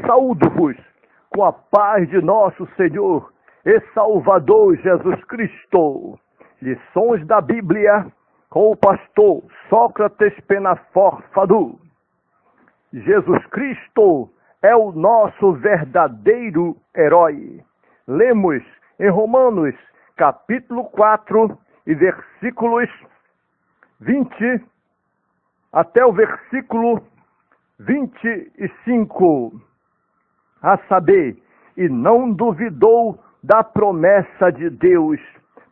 Saúdo-vos com a paz de nosso Senhor e Salvador Jesus Cristo. Lições da Bíblia com o pastor Sócrates Penaforte Fadul. Jesus Cristo é o nosso verdadeiro herói. Lemos em Romanos capítulo 4 e versículos 20 até o versículo 25. A saber, e não duvidou da promessa de Deus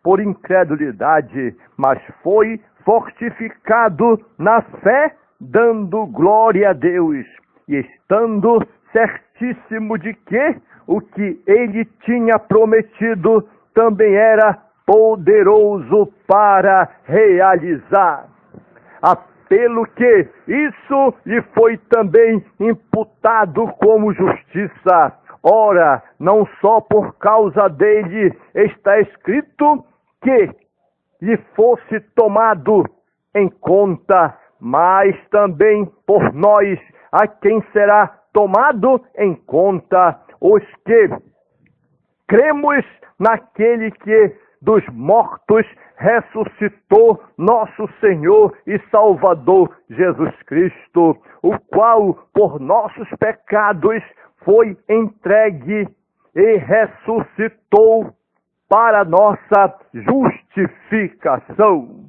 por incredulidade, mas foi fortificado na fé, dando glória a Deus, e estando certíssimo de que o que ele tinha prometido também era poderoso para realizar. Pelo que isso lhe foi também imputado como justiça. Ora, não só por causa dele está escrito que lhe fosse tomado em conta, mas também por nós, a quem será tomado em conta, os que cremos naquele que dos mortos ressuscitou nosso Senhor e Salvador Jesus Cristo, o qual por nossos pecados foi entregue e ressuscitou para nossa justificação.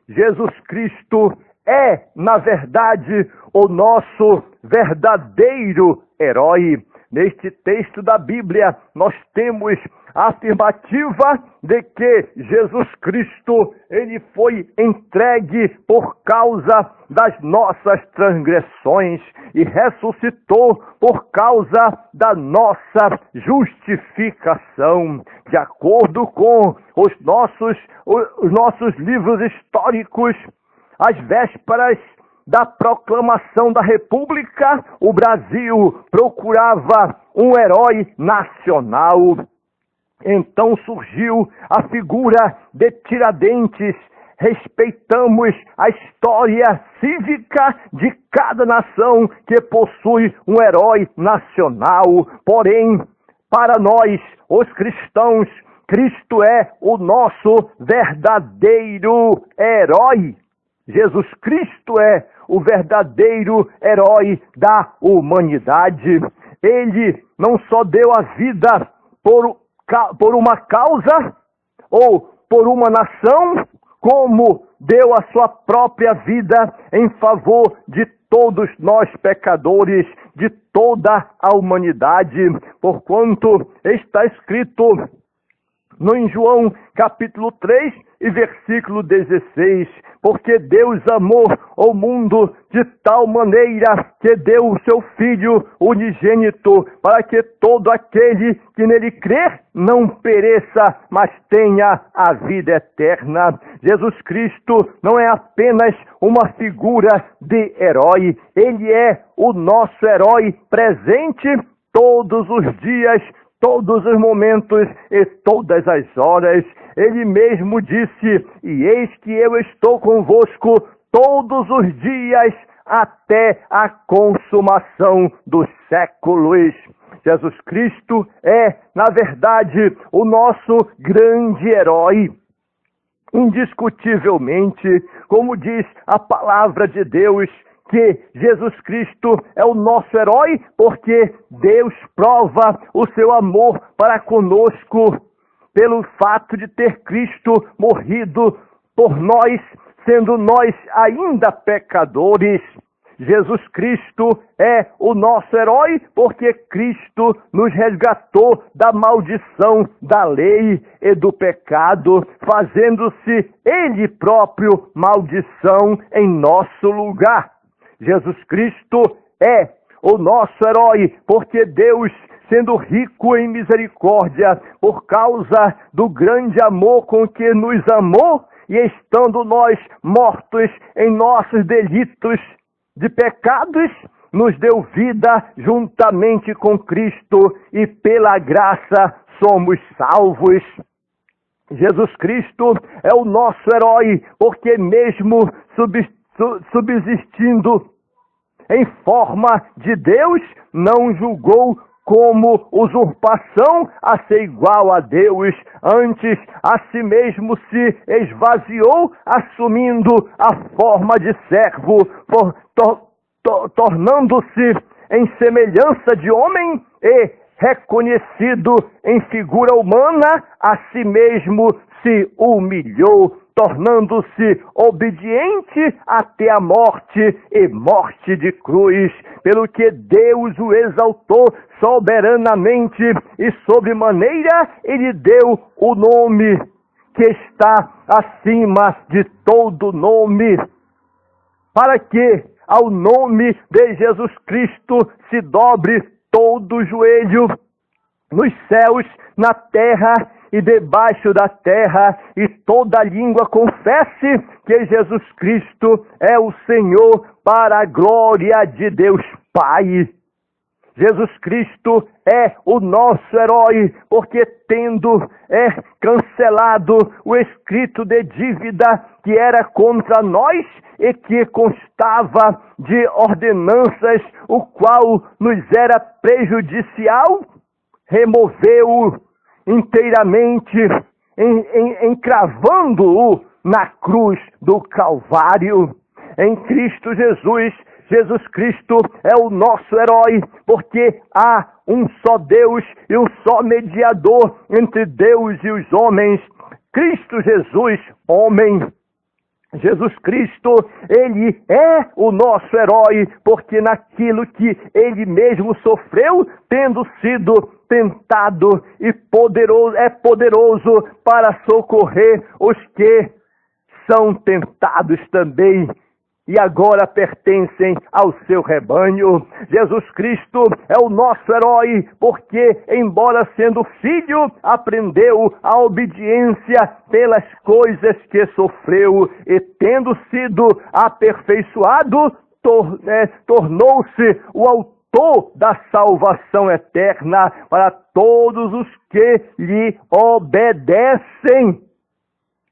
Jesus Cristo é, na verdade, o nosso verdadeiro herói. Neste texto da Bíblia, nós temos a afirmativa de que Jesus Cristo, ele foi entregue por causa das nossas transgressões e ressuscitou por causa da nossa justificação. De acordo com os nossos livros históricos, às vésperas da proclamação da República, o Brasil procurava um herói nacional. Então surgiu a figura de Tiradentes. Respeitamos a história cívica de cada nação que possui um herói nacional. Porém, para nós, os cristãos, Cristo é o nosso verdadeiro herói. Jesus Cristo é o verdadeiro herói da humanidade. Ele não só deu a vida por uma causa ou por uma nação, como deu a sua própria vida em favor de todos nós pecadores, de toda a humanidade, porquanto está escrito em João capítulo 3 e versículo 16, porque Deus amou o mundo de tal maneira que deu o seu Filho unigênito, para que todo aquele que nele crer não pereça, mas tenha a vida eterna. Jesus Cristo não é apenas uma figura de herói, ele é o nosso herói presente todos os dias, todos os momentos e todas as horas. Ele mesmo disse: e eis que eu estou convosco todos os dias até a consumação dos séculos. Jesus Cristo é, na verdade, o nosso grande herói. Indiscutivelmente, como diz a palavra de Deus, que Jesus Cristo é o nosso herói, porque Deus prova o seu amor para conosco pelo fato de ter Cristo morrido por nós, sendo nós ainda pecadores. Jesus Cristo é o nosso herói, porque Cristo nos resgatou da maldição da lei e do pecado, fazendo-se Ele próprio maldição em nosso lugar. Jesus Cristo é o nosso herói, porque Deus, sendo rico em misericórdia, por causa do grande amor com que nos amou, e estando nós mortos em nossos delitos de pecados, nos deu vida juntamente com Cristo, e pela graça somos salvos. Jesus Cristo é o nosso herói, porque mesmo subsistindo em forma de Deus, não julgou como usurpação a ser igual a Deus. Antes, a si mesmo se esvaziou, assumindo a forma de servo, tornando-se em semelhança de homem e reconhecido em figura humana, a si mesmo se humilhou, tornando-se obediente até a morte e morte de cruz, pelo que Deus o exaltou soberanamente e sobremaneira e lhe deu o nome que está acima de todo nome, para que ao nome de Jesus Cristo se dobre todo o joelho nos céus, na terra e debaixo da terra, e toda língua confesse que Jesus Cristo é o Senhor, para a glória de Deus Pai. Jesus Cristo é o nosso herói, porque tendo cancelado o escrito de dívida que era contra nós e que constava de ordenanças, o qual nos era prejudicial, removeu-o inteiramente, encravando-o na cruz do Calvário. Em Cristo Jesus, Jesus Cristo é o nosso herói, porque há um só Deus e um só mediador entre Deus e os homens, Cristo Jesus, homem. Jesus Cristo, Ele é o nosso herói, porque naquilo que Ele mesmo sofreu, tendo sido tentado e poderoso para socorrer os que são tentados também e agora pertencem ao seu rebanho. Jesus Cristo é o nosso herói, porque, embora sendo filho, aprendeu a obediência pelas coisas que sofreu, e tendo sido aperfeiçoado, tornou-se o autor da salvação eterna para todos os que lhe obedecem.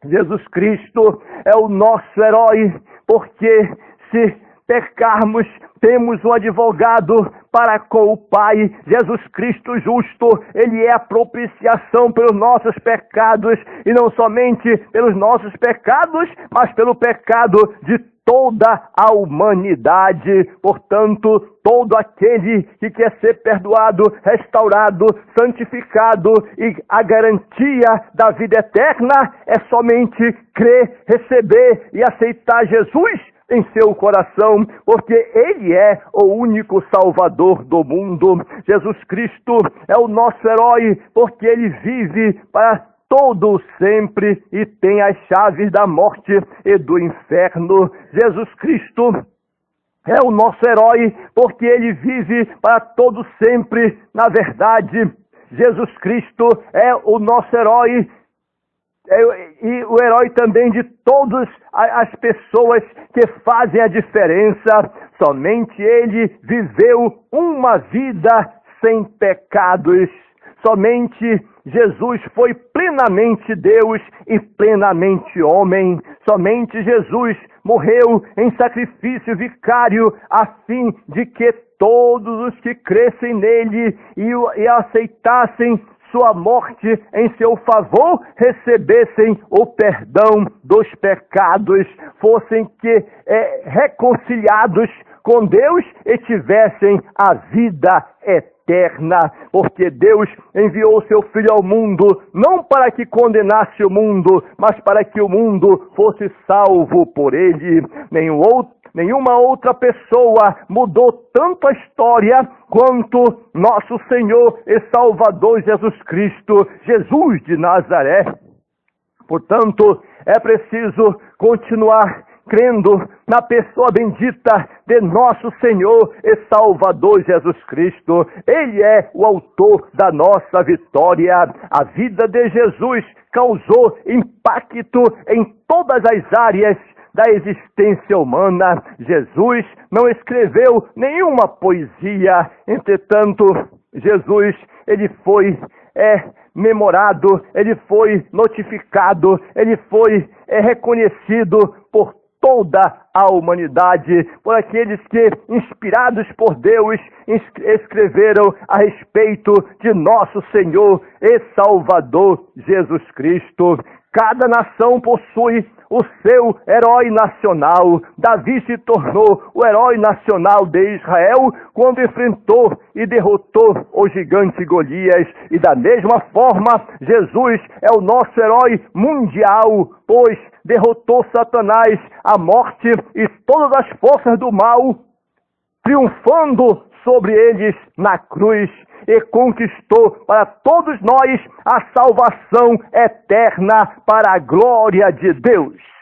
Jesus Cristo é o nosso herói, porque se pecarmos, temos um advogado para com o Pai, Jesus Cristo justo. Ele é a propiciação pelos nossos pecados, e não somente pelos nossos pecados, mas pelo pecado de toda a humanidade. Portanto, todo aquele que quer ser perdoado, restaurado, santificado e a garantia da vida eterna é somente crer, receber e aceitar Jesus em seu coração, porque Ele é o único Salvador do mundo. Jesus Cristo é o nosso herói, porque Ele vive para todo sempre e tem as chaves da morte e do inferno. Jesus Cristo é o nosso herói, porque Ele vive para todo sempre na verdade. Jesus Cristo é o nosso herói, e o herói também de todas as pessoas que fazem a diferença. Somente Ele viveu uma vida sem pecados. Somente Jesus foi plenamente Deus e plenamente homem. Somente Jesus morreu em sacrifício vicário, a fim de que todos os que crescem nele e aceitassem sua morte em seu favor, recebessem o perdão dos pecados, fossem reconciliados com Deus e tivessem a vida eterna. Porque Deus enviou seu Filho ao mundo, não para que condenasse o mundo, mas para que o mundo fosse salvo por ele. Nenhuma outra pessoa mudou tanto a história quanto nosso Senhor e Salvador Jesus Cristo, Jesus de Nazaré. Portanto, é preciso continuar crendo na pessoa bendita de nosso Senhor e Salvador Jesus Cristo. Ele é o autor da nossa vitória. A vida de Jesus causou impacto em todas as áreas da existência humana. Jesus não escreveu nenhuma poesia, entretanto, Jesus, ele foi memorado, ele foi notificado, ele foi reconhecido por toda a humanidade, por aqueles que, inspirados por Deus, escreveram a respeito de nosso Senhor e Salvador Jesus Cristo. Cada nação possui o seu herói nacional. Davi se tornou o herói nacional de Israel quando enfrentou e derrotou o gigante Golias. E da mesma forma, Jesus é o nosso herói mundial, pois derrotou Satanás, a morte e todas as forças do mal, triunfando sobre eles na cruz, e conquistou para todos nós a salvação eterna para a glória de Deus.